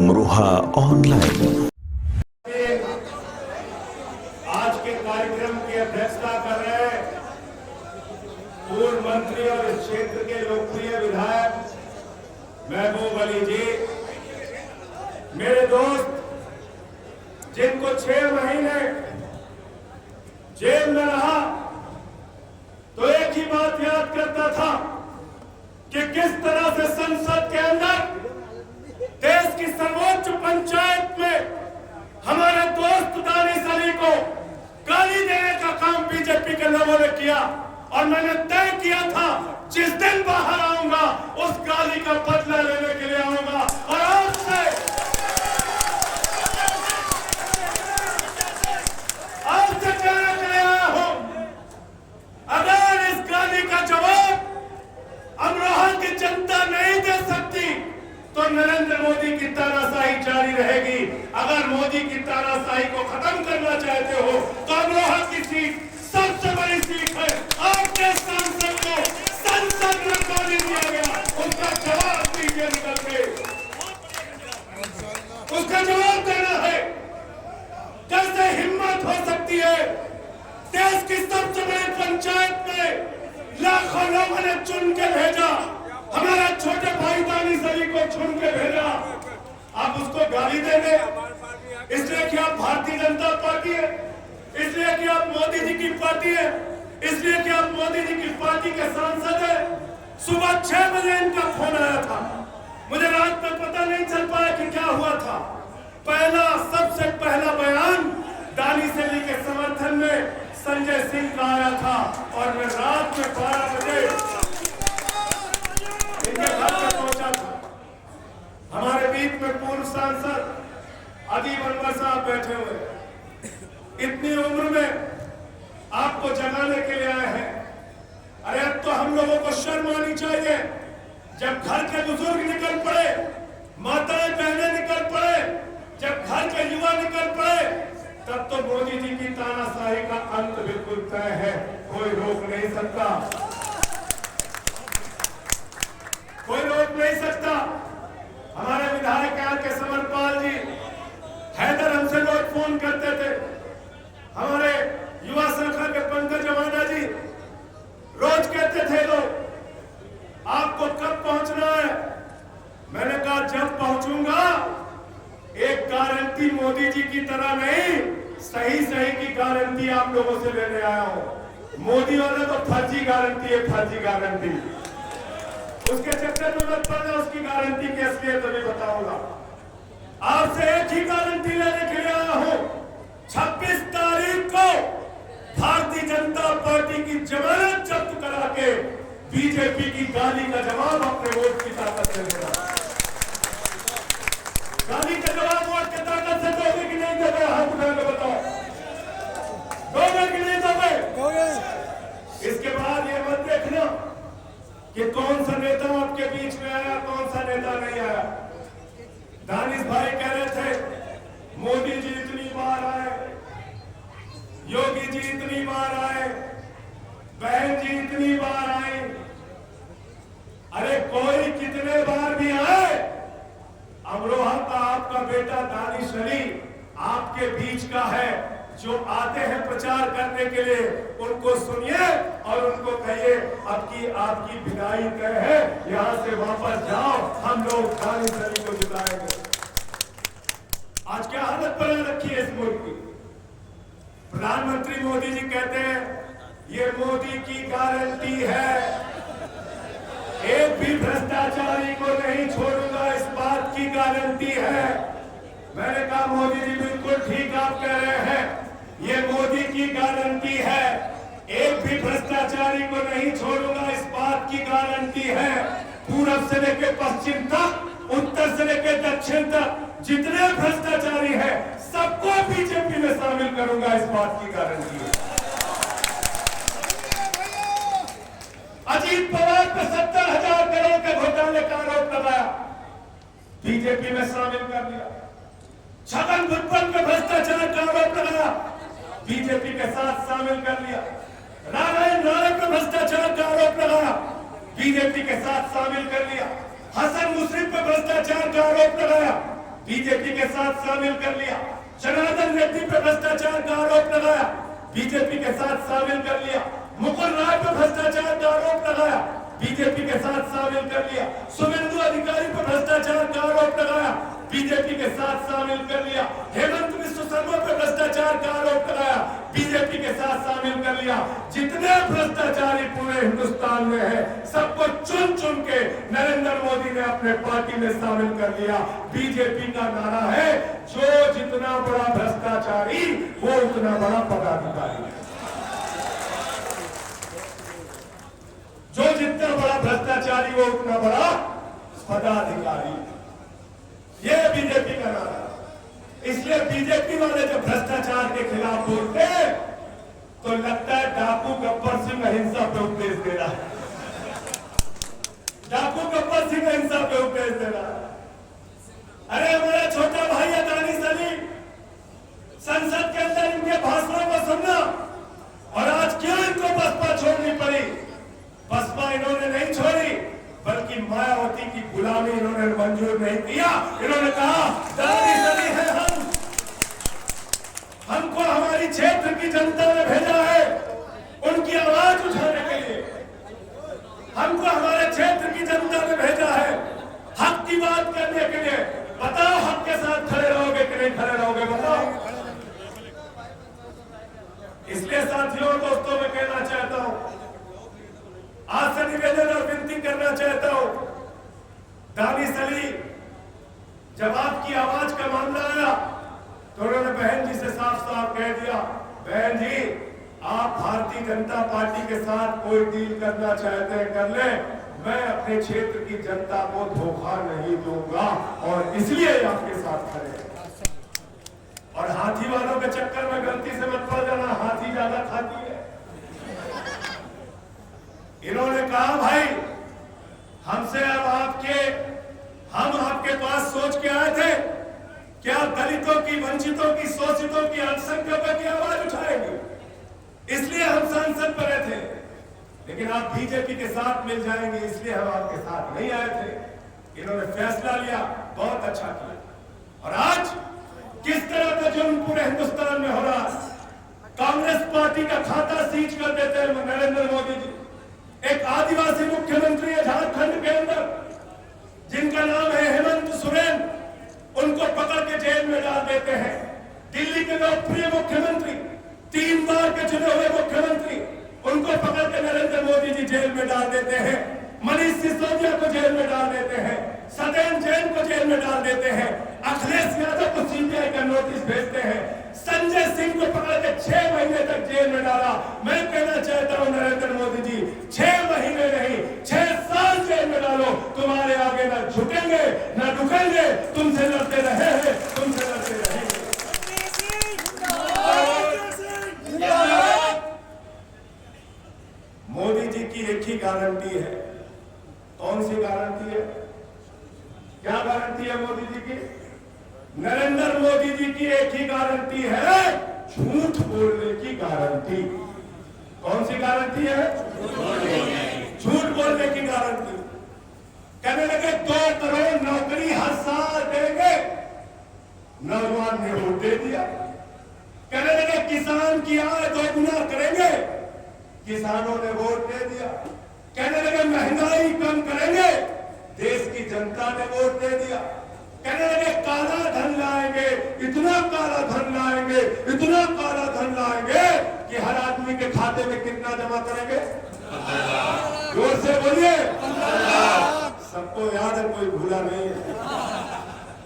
Amroha online. आज के कार्यक्रम की अध्यक्षता कर रहे पूर्व मंत्री और इस क्षेत्र के लोकप्रिय विधायक महबूब अली जी, मेरे दोस्त जिनको 6 महीने जेल में रहा तो एक ही बात याद करता था कि किस तरह से संसद के अंदर देश की सर्वोच्च पंचायत में हमारे दोस्त दानिश अली को गाली देने का काम बीजेपी के लोगों ने किया और मैंने तय किया था जिस दिन बाहर आऊंगा उस गाली का बदला लेने के लिए आऊंगा। और आज से कहने के लिए आया हूं, अगर इस गाली का जवाब अमरोहा की जनता नहीं दे सकती तो नरेंद्र मोदी की तानाशाही जारी रहेगी। अगर मोदी की तानाशाही को खत्म करना चाहते हो तो अमरोहा की सीट सबसे बड़ी सीट है। आपके सांसद को संसद में गाली दिया गया, उसका जवाब दीजिए, निकल के उसका जवाब देना है। कैसे हिम्मत हो सकती है? देश की सबसे बड़ी पंचायत में लाखों लोगों ने चुन के भेजा, हमारा छोटे भाई दानिश अली को चुन के भेजा, आप उसको गाली देंगे इसलिए कि आप भारतीय जनता पार्टी है, इसलिए कि आप मोदी जी की पार्टी है, इसलिए कि आप मोदी जी की पार्टी के सांसद है। सुबह 6 बजे इनका फोन आया था, मुझे रात में पता नहीं चल पाया कि क्या हुआ था। सबसे पहला बयान दानिश अली के समर्थन में संजय सिंह का आया था और मैं रात में 12 बजे इनके घर पर पहुंचा था। हमारे बीच में पूर्व सांसद अदीब अनवर साहब बैठे हुए, इतनी उम्र में आपको जगाने के लिए आए हैं। अरे अब तो हम लोगों को शर्म आनी चाहिए। जब घर के बुजुर्ग निकल पड़े, माताएं बहनें निकल पड़े, जब घर के युवा निकल पड़े, तब तो मोदी जी की तानाशाही का अंत बिल्कुल तय है, कोई रोक नहीं सकता, कोई रोक नहीं सकता। हमारे विधायक आर के समरपाल जी, हैदर हमसे रोज फोन करते थे, हमारे युवा शाखा के पंकज जमाना जी रोज कहते थे लोग आपको कब पहुंचना है। मैंने कहा जब पहुंचूंगा एक गारंटी मोदी जी की तरह नहीं, सही की गारंटी आप लोगों से लेने आया हूं। मोदी वाले तो फर्जी गारंटी है, फर्जी गारंटी, उसके चक्कर में मत पड़ना, उसकी गारंटी की असलियत अभी बताऊंगा। आपसे एक ही गारंटी लेने के लिए आया हूं, 26 तारीख को भारतीय जनता पार्टी की जमानत जब्त करा के बीजेपी की गाली का जवाब अपने वोट की ताकत से देना। गाली का जवाब वोट की ताकत से दोगे कि नहीं दोगे? हाथ उठा के बताओ, दोगे कि नहीं दोगे? इसके बाद ये मत देखना कि कौन सा नेता आपके बीच में आया, कौन सा नेता नहीं आया। दानिश भाई कह रहे थे मोदी जी इतनी बार आए, योगी जी इतनी बार आए, बहन जी इतनी बार आए। अरे कोई कितने बार भी आए, अमरोहा का आपका बेटा दानिश अली आपके बीच का है। जो आते हैं प्रचार करने के लिए उनको सुनिए और उनको कहिए अब की आपकी विदाई तय है, यहां से वापस जाओ, हम लोग दानिश अली को जिताएंगे। आज क्या हालत बना रखी है इस मुल्क की। प्रधानमंत्री मोदी जी कहते हैं ये मोदी की गारंटी है, एक भी भ्रष्टाचारी को नहीं छोड़ूंगा, इस बात की गारंटी है। मैंने कहा मोदी जी बिल्कुल ठीक आप कह रहे हैं, ये मोदी की गारंटी है, एक भी भ्रष्टाचारी को नहीं छोड़ूंगा, इस बात की गारंटी है। पूरब से लेकर पश्चिम तक, उत्तर से लेकर दक्षिण तक जितने भ्रष्टाचारी हैं सबको बीजेपी में शामिल करूंगा, इस बात की गारंटी है। अजीत पवार पे 70,000 करोड़ के घोटाले का आरोप लगाया, बीजेपी में शामिल कर लिया। छगन भुजबल पे भ्रष्टाचार का आरोप लगाया, बीजेपी के साथ शामिल कर लिया। नारायण राणे पे भ्रष्टाचार का आरोप लगाया, बीजेपी के साथ शामिल कर लिया। हसन मुश्रीफ पे भ्रष्टाचार का आरोप लगाया, बीजेपी के साथ शामिल कर लिया। जनार्दन रेड्डी पे भ्रष्टाचार का आरोप लगाया, बीजेपी के साथ शामिल कर लिया। मुकुल राय पे भ्रष्टाचार का आरोप लगाया, बीजेपी के साथ शामिल कर लिया। शुभेंदु अधिकारी पर भ्रष्टाचार का आरोप लगाया, बीजेपी के साथ शामिल कर लिया। हेमंत बिश्व शर्मा पर भ्रष्टाचार का आरोप लगाया, बीजेपी के साथ शामिल कर लिया। जितने भ्रष्टाचारी पूरे हिंदुस्तान में है, सबको चुन चुन के नरेंद्र मोदी ने अपने पार्टी में शामिल कर लिया। बीजेपी का नारा है, जो जितना बड़ा भ्रष्टाचारी वो उतना बड़ा पदाधिकारी है। जो जितना बड़ा भ्रष्टाचारी वो उतना बड़ा पदाधिकारी। ये बीजेपी का नारा है। इसलिए बीजेपी वाले जब भ्रष्टाचार के खिलाफ बोलते हैं तो लगता है डाकू गब्बर सिंह अहिंसा पे उपदेश दे रहा है। डाकू गब्बर सिंह अहिंसा पे उपदेश दे रहा है। अरे हमारा छोटा भाई है दानिश अली, संसद के अंदर इनके भाषणों को सुनना, और आज क्यों इनको बसपा छोड़नी पड़ी? बसपा इन्होंने नहीं छोड़ी, बल्कि मायावती की गुलामी इन्होंने मंजूर नहीं किया। इन्होंने कहा दानिश अली है हमको हमारी क्षेत्र की जनता ने भेजा है उनकी आवाज उठाने के लिए, हमको हमारे क्षेत्र की जनता ने भेजा है हक की बात करने के लिए। बताओ हक के साथ खड़े रहोगे कि नहीं खड़े रहोगे? बताओ। इसलिए साथियों दोस्तों मैं कहना चाहता हूं, आज से निवेदन और विनती करना चाहता हूं, दानिश अली जब आपकी आवाज का मामला आया तो उन्होंने बहन जी से साफ साफ कह दिया, बहन जी आप भारतीय जनता पार्टी के साथ कोई डील करना चाहते हैं कर ले, मैं अपने क्षेत्र की जनता को धोखा नहीं दूंगा और इसलिए आपके साथ खड़े हैं। और हाथी वालों के चक्कर में गलती से मत पड़ जाना, हाथी ज्यादा खाती है। इन्होंने कहा भाई हमसे अब हम आपके पास सोच के आए थे क्या दलितों की, वंचितों की, शोषितों की, अल्पसंख्यकों की आवाज उठाएंगे, इसलिए हम सांसद बने थे, लेकिन आप बीजेपी के साथ मिल जाएंगे इसलिए हम आपके साथ नहीं आए थे। इन्होंने फैसला लिया, बहुत अच्छा किया। और आज किस तरह का जुर्म पूरे हिंदुस्तान में हो रहा है। कांग्रेस पार्टी का खाता सीज कर देते हैं नरेंद्र मोदी जी। एक आदिवासी मुख्यमंत्री है झारखंड के अंदर जिनका नाम है हेमंत सोरेन, उनको पकड़ के जेल में डाल देते हैं। दिल्ली के लोकप्रिय मुख्यमंत्री, 3 बार के चुने हुए मुख्यमंत्री, उनको पकड़ के नरेंद्र मोदी जी जेल में डाल देते हैं। मनीष सिसोदिया को जेल में डाल देते हैं, सत्येंद्र जैन को जेल में डाल देते हैं, अखिलेश यादव को सीबीआई का नोटिस भेजते हैं, संजय सिंह को पकड़ के 6 महीने तक जेल में डाला। मैं कहना चाहता हूं नरेंद्र मोदी जी, 6 महीने नहीं 6 साल जेल में डालो, तुम्हारे आगे न झुकेंगे न रुकेंगे, तुमसे लड़ते रहे हैं, तुमसे लड़ते रहेंगे। मोदी जी की एक ही गारंटी है। कौन सी गारंटी है? क्या गारंटी है मोदी जी की? नरेंद्र मोदी जी की एक ही गारंटी है, झूठ बोलने की गारंटी। कौन सी गारंटी है? झूठ बोलने की गारंटी। कहने लगे 2 करोड़ नौकरी हर साल देंगे, नौजवान ने वोट दे दिया। कहने लगे किसान की आय 2 गुना करेंगे, किसानों ने वोट दे दिया। कहने लगे महंगाई कम करेंगे, देश की जनता ने वोट दे दिया। कहने लगे काला धन लाएंगे, इतना काला धन लाएंगे, इतना काला धन लाएंगे कि हर आदमी के खाते में कितना जमा करेंगे? जोर से बोलिए। सबको याद है, कोई भूला नहीं है।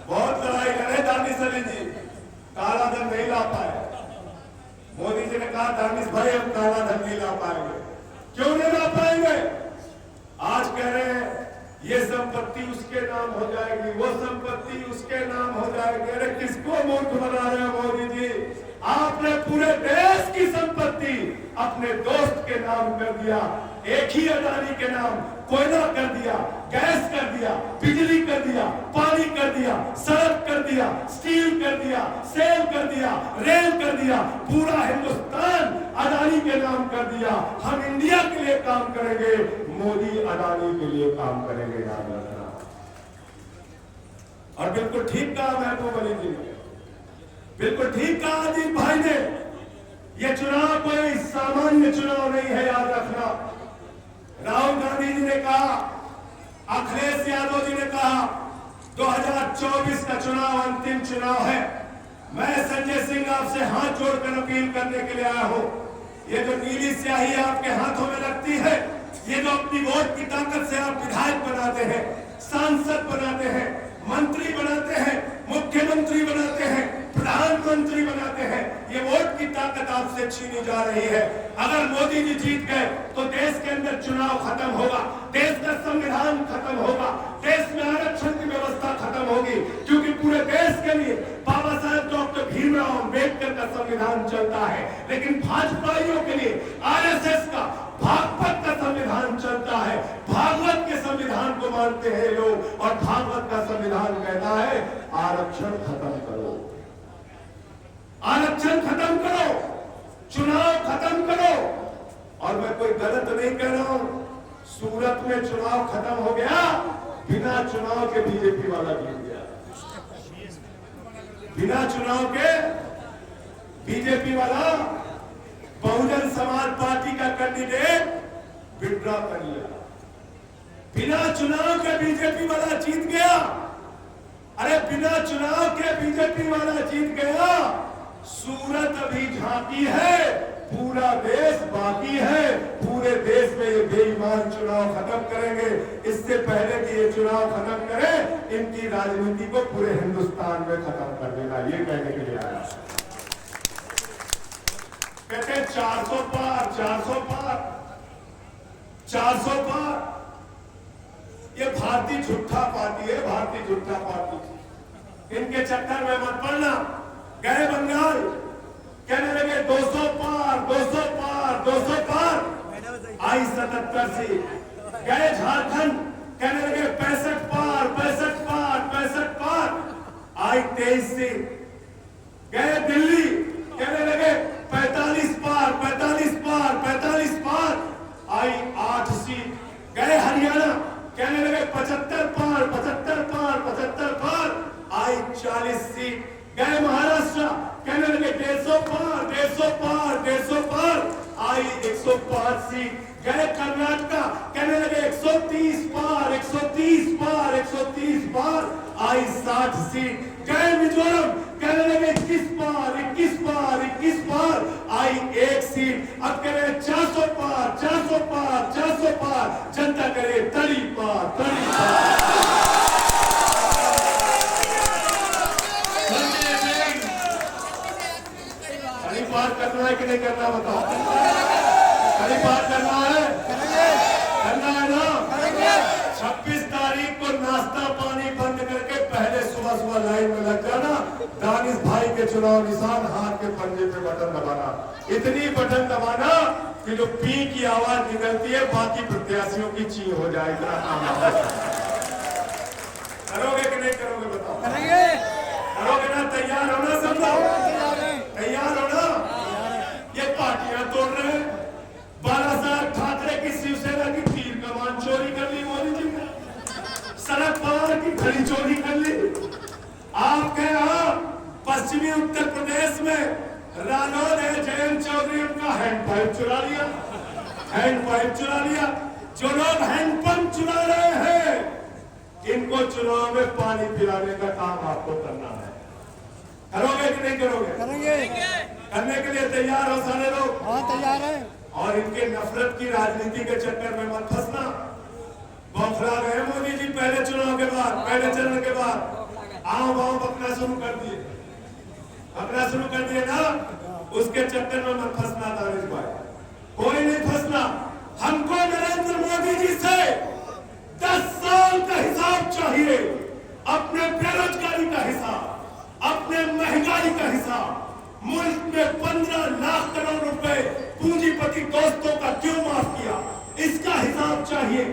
बहुत लड़ाई लड़े दानिश अली जी, काला धन नहीं ला पाए। मोदी जी ने कहा दानिश भाई हम काला धन नहीं ला पाएंगे। क्यों नहीं ला पाएंगे? आज कह रहे हैं ये संपत्ति उसके नाम हो जाएगी, वो संपत्ति उसके नाम हो जाएगी। अरे किसको मूर्ख बना रहे हो मोदी जी? आपने पूरे देश की संपत्ति अपने दोस्त के नाम कर दिया। एक ही अडानी के नाम कोयला कर दिया, गैस कर दिया, बिजली कर दिया, पानी कर दिया, सड़क कर दिया, स्टील कर दिया, सेल कर दिया, रेल कर दिया। पूरा हिंदुस्तान अडानी के नाम कर दिया। हम इंडिया के लिए काम करेंगे, मोदी अडानी के लिए काम करेंगे। याद रखना। और बिल्कुल ठीक कहा महबूब अली जी ने, बिल्कुल ठीक कहा अजीत भाई ने, ये चुनाव कोई सामान्य चुनाव नहीं है, याद रखना। राहुल गांधी जी ने कहा, अखिलेश यादव जी ने कहा 2024 का चुनाव अंतिम चुनाव है। मैं संजय सिंह आपसे हाथ जोड़कर अपील करने के लिए आया हूं, ये जो नीली स्याही आपके हाथों में लगती है, ये जो अपनी वोट की ताकत से आप विधायक बनाते हैं, सांसद बनाते हैं, मंत्री बनाते हैं, मुख्यमंत्री बनाते हैं, प्रधानमंत्री बनाते हैं, ये वोट की ताकत आपसे छीनी जा रही है। अगर मोदी जी जीत गए तो देश के अंदर चुनाव खत्म होगा, देश का संविधान खत्म होगा, देश में आरक्षण की व्यवस्था खत्म होगी, क्योंकि पूरे देश के लिए बाबा साहेब डॉक्टर भीमराव अम्बेडकर का संविधान चलता है, लेकिन भाजपाइयों के लिए आरएसएस का, भागवत का संविधान चलता है। भागवत के संविधान को मानते हैं लोग, और भागवत का संविधान कहता है आरक्षण खत्म करो, आरक्षण खत्म करो, चुनाव खत्म करो। और मैं कोई गलत नहीं कह रहा हूं, सूरत में चुनाव खत्म हो गया, बिना चुनाव के बीजेपी वाला जीत गया, बिना चुनाव के बीजेपी वाला बहुजन समाज पार्टी का कैंडिडेट विड्रॉ कर लिया, बिना चुनाव के बीजेपी वाला जीत गया। अरे बिना चुनाव के बीजेपी वाला जीत गया, सूरत अभी झांकी है, पूरा देश बाकी है। पूरे देश में ये बेईमान चुनाव खत्म करेंगे। इससे पहले कि ये चुनाव खत्म करें, इनकी राजनीति को पूरे हिंदुस्तान में खत्म कर देना, ये कहने के लिए आया। कहते 400 पार, 400 पार, 400 पार। ये भारतीय झूठा पार्टी है, भारतीय झूठा पार्टी। इनके चक्कर में मत पड़ना। गए बंगाल, कहने लगे 200 पार, 200 पार, 200 पार, आई 77 सीट। गए झारखंड, कहने लगे 65 पार, 65 पार, 65 पार, आई 23 सीट। गए दिल्ली, कहने लगे 45 पार, 45 पार, 45 पार, आई 8 सीट। गए हरियाणा, कहने लगे 75 पार, 75 पार, 75 पार, आई 40 सीट। गए महाराष्ट्र, कहने लगे 150 पार, 150 पार, 150 पार, आई 105 सीट। गए कर्नाटक, कहने लगे 130 पार, 130 पार, 130 पार, आई 60 सीट। गए मिजोरम, कहने लगे 21 पार, 21 पार, 21 पार, आई 1 सीट। अब कह रहे 400 पार, 400 पार, 400 पार, जनता करे तड़ी पार, तड़ी पार। पार करना है कि नहीं करना, बताओ। कहीं पार करना है, करना है ना। 26 तारीख को नाश्ता पानी बंद करके पहले सुबह सुबह लाइन में लग जाना। दानिश भाई के चुनाव निशान हाथ के पंजे पे बटन दबाना, इतनी बटन दबाना कि जो पी की आवाज निकलती है बाकी प्रत्याशियों की ची हो जाए, इतना काम। करोगे कि नहीं करोगे, बताओ। करेंगे, करोगे ना। तैयार हो ना सब लोग, तैयार हो ना। ये पार्टियां तोड़ रहे हैं। 12 साल ठाकरे की शिवसेना की तीर कमान चोरी कर ली मोदी जी ने, सड़क पार की घड़ी चोरी कर ली। आपके यहाँ पश्चिमी उत्तर प्रदेश में रालोद है, जयंत चौधरी उनका हैंडपाइप चुरा लिया, हैंडपाइप चुरा लिया। जो लोग हैंडपंप चुरा रहे हैं, इनको चुनाव में पानी पिलाने का काम आपको करना है। करोगे कि नहीं करोगे? करेंगे। करने के लिए तैयार हो सारे लोग? हाँ, तैयार है। और इनके नफरत की राजनीति के चक्कर में मत फंसना। बौखला गए मोदी जी पहले चुनाव के बाद, पहले चरण के बाद आओ आओ बकना शुरू कर दिए, बकना शुरू कर दिए ना। उसके चक्कर में मत फंसना दानिश भाई, कोई नहीं फंसना। हमको नरेंद्र मोदी जी से 10 साल का हिसाब चाहिए, अपने बेरोजगारी का हिसाब, अपने महंगाई का हिसाब। मुल्क में 15 लाख करोड़ रुपए पूंजीपति दोस्तों का क्यों माफ किया, इसका हिसाब चाहिए।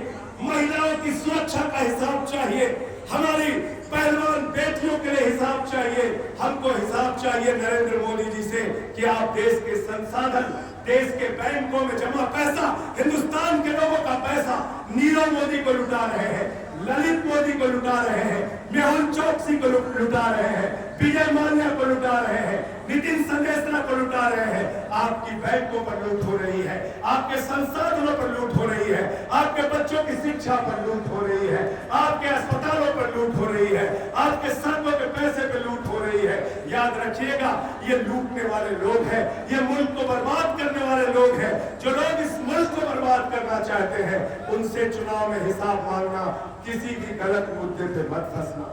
महिलाओं की सुरक्षा का हिसाब चाहिए, हमारी पहलवान बेटियों के लिए हिसाब चाहिए। हमको हिसाब चाहिए नरेंद्र मोदी जी से कि आप देश के संसाधन, देश के बैंकों में जमा पैसा, हिंदुस्तान के लोगों का पैसा नीरव मोदी को लुटा रहे हैं। ललित मोदी को लुटा रहे हैं, मेहुल चौकसी को लुटा रहे हैं, विजय माल्या को लुटा रहे हैं, नितिन संदेशना को लुटा रहे हैं। आपकी बैंकों पर लूट हो रही है, आपके संसाधनों पर लूट हो रही है, आपके बच्चों की शिक्षा पर लूट हो रही है, आपके अस्पतालों पर लूट हो रही है, आपके सड़कों के पैसे पे लूट हो रही है। याद रखिएगा, ये लूटने वाले लोग हैं, ये मुल्क को बर्बाद करने वाले लोग हैं। जो लोग इस मुल्क को बर्बाद करना चाहते हैं, उनसे चुनाव में हिसाब मांगना, किसी भी गलत मुद्दे पे मत फंसना।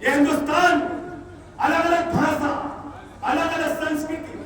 ये हिंदुस्तान अलग अलग भाषा, अलग अलग संस्कृति,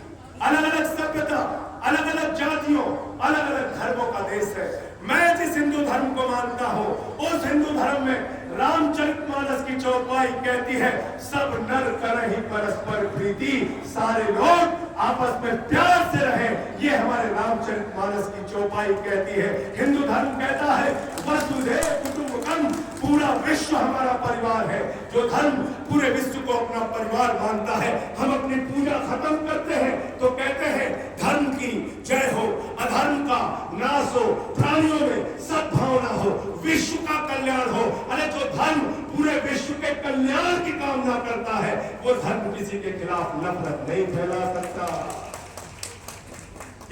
अलग अलग सभ्यता, अलग अलग जातियों, अलग अलग धर्मों का देश है। मैं जिस हिंदू धर्म को मानता हूं, उस हिंदू धर्म में रामचरितमानस की चौपाई कहती है, सब नर करहि परस्पर प्रीति, सारे लोग आपस में प्यार से रहें। ये हमारे रामचरितमानस की चौपाई कहती है। हिंदू धर्म कहता है वसुधैव कुटुंबकम, पूरा विश्व हमारा परिवार है। जो धर्म पूरे विश्व को अपना परिवार मानता है, हम अपनी पूजा खत्म करते हैं तो कहते हैं धर्म की जय हो, अधर्म का नाश हो, प्राणियों में सद्भावना हो, विश्व का कल्याण हो। अरे जो धर्म पूरे विश्व के कल्याण की कामना करता है, वो धर्म किसी के खिलाफ नफरत नहीं फैला सकता।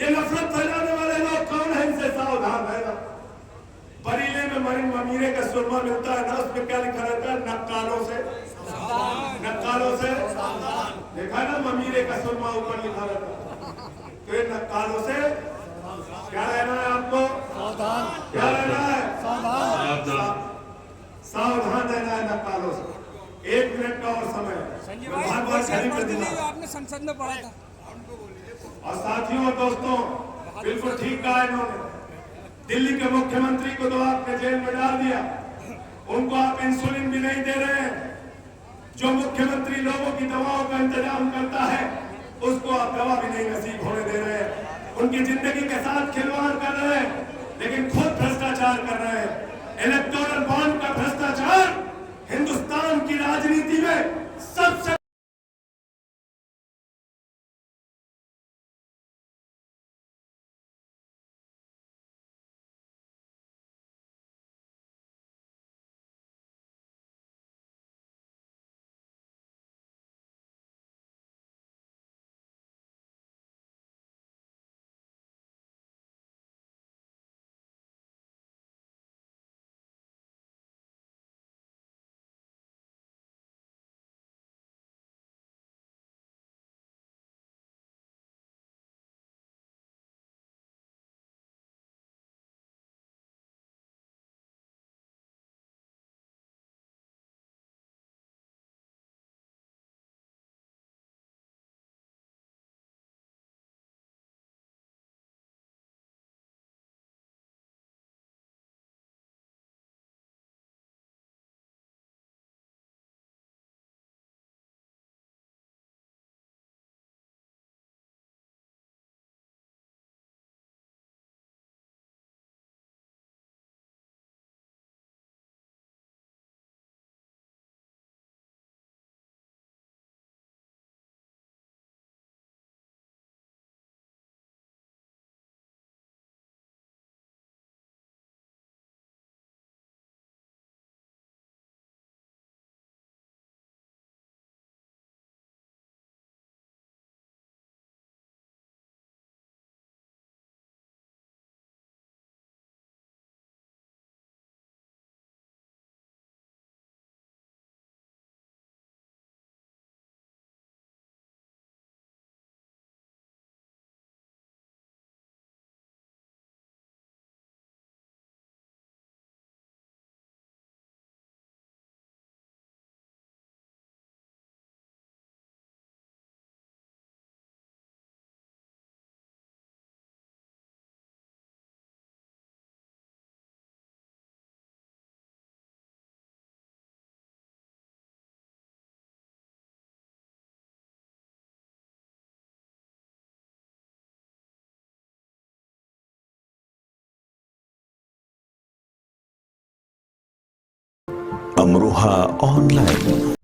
ये नफरत फैलाने वाले लोग कौन है, इनसे सावधान रहना। बरीले में ममीरे का सुरमा मिलता है ना, उसमें क्या लिखा रहता है, नक्कालों से, नक्कालों से देखा ना, ममीरे का सुरमा ऊपर लिखा रहता है। तो ये नक्कालों से क्या रहना है आपको, क्या रहना है, सावधान रहना है नक्कालों से। 1 मिनट का और समय, आपने संसद में पढ़ा था। और साथियों और दोस्तों, बिल्कुल ठीक कहा इन्होंने। दिल्ली के मुख्यमंत्री को तो आपने जेल में डाल दिया, उनको आप इंसुलिन भी नहीं दे रहे हैं। जो मुख्यमंत्री लोगों की दवाओं का इंतजाम करता है, उसको आप दवा भी नहीं नसीब होने दे रहे हैं। उनकी जिंदगी के साथ खिलवाड़ कर रहे हैं, लेकिन खुद भ्रष्टाचार कर रहे हैं। इलेक्टोरल बॉन्ड का भ्रष्टाचार हिंदुस्तान की राजनीति में सबसे अमरोहा ऑनलाइन।